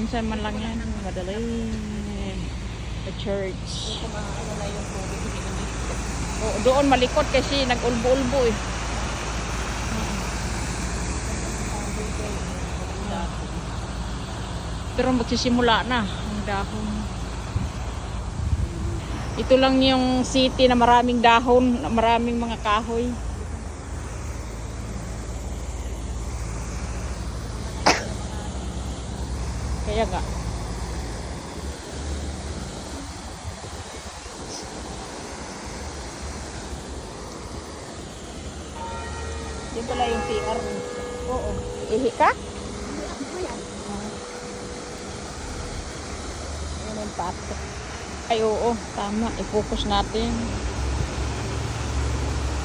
Minsan man lang yan, madali. The church. Kung ano na yung tubig, hindi na dito. Oo, doon malikot kasi nag-ulbo-ulbo eh. Pero magsisimula na ang dahon. Ito lang yung city na maraming dahon, maraming mga kahoy. Kaya nga. Yung pala yung PR. Oo. Ihi ka? Yan yung pato. Ay oo, tama. I-focus natin.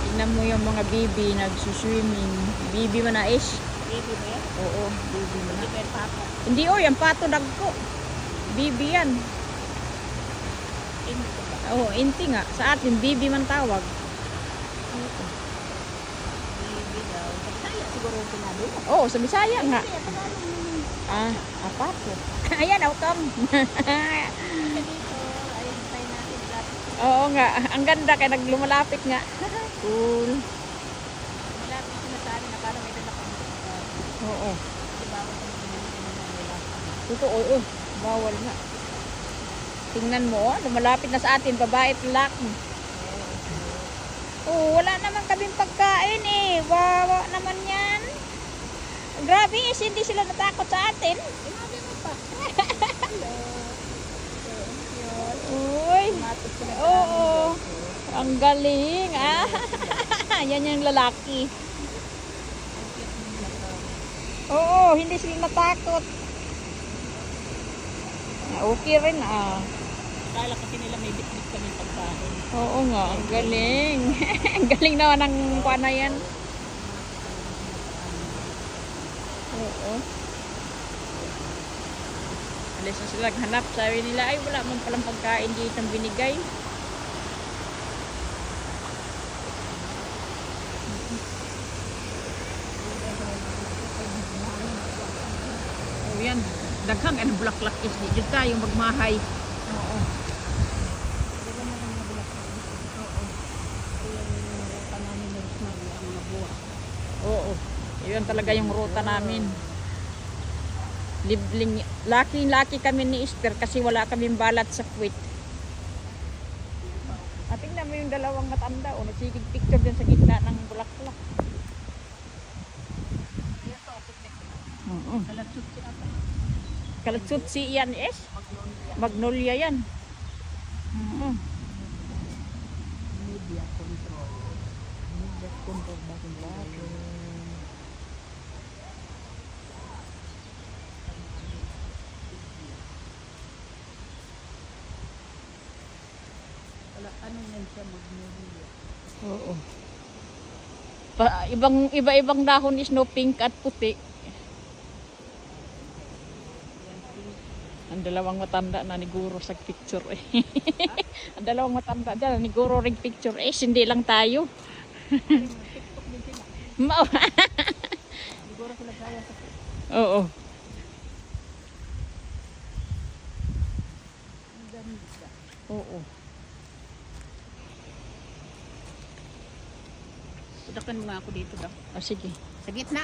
Tingnan mo yung mga bibi nagsuswimming. Bibi mo na ish. Baby ba yan? Oo, bibi mo na. Hindi ba yung pato? Hindi oh, yung pato dagko. Bibi yan. Hindi ko ba? Oo, inti nga. Sa atin, bibi man tawag. Baby daw. Kaya siguro yung pinado. Oo, sa Bisaya nga. Kaya Tagalog naman. Pato. Ayan, autumn. Kasi dito, ayun tayo natin lahat. Oo nga, ang ganda kaya naglumalapit nga. Cool. Malapit sila sa amin na parang may dala kami. Oo. Kasi bawal kami pinili na nila. Totoo, bawal nga. Tingnan mo, lumalapit na sa atin, babae at lalaki. Oo, wala naman kaming pagkain eh. Wawa naman yan. Grabe, hindi sila natakot sa atin. Sinabi mo pa. Hello. Uy. Tumatot sila sa Oo. amin. Ang galing, Yan yung lalaki. Oo, hindi sila natakot. Okay rin, Akala kasi nila may bitbit kami pagkain. Oo nga, ang galing. Ang galing naman ng kuha na yan. Oo. Alis na sila hanap. Sabi nila, ay wala man palang pagkain dito ang binigay. Oh, yan. Daghang ano bulaklak is di jud tayo magmahay. Oo. Oo. Yun talaga yung ruta namin. Libling, laki kami ni Esther kasi wala kaming balat sa puwit. At tingnan mo yung dalawang matanda o nagsigig picture din sa gitna ng bulaklak. Oo. Kalatsutsi yan es. Magnolia yan. Oo. Media control. Media control bakit wala ano yan siya magmedia. Oo. Iba-ibang dahon is no pink at puti. Ang dalawang matanda na ni Guro sa picture eh. Ang dalawang matanda dyan ni Guro ring picture eh. Hindi lang tayo. TikTok din sila. Siguro sila kaya sa Oo. ang ganda. Oo. Tudakan mo nga ako dito daw. Sige. Sa gitna.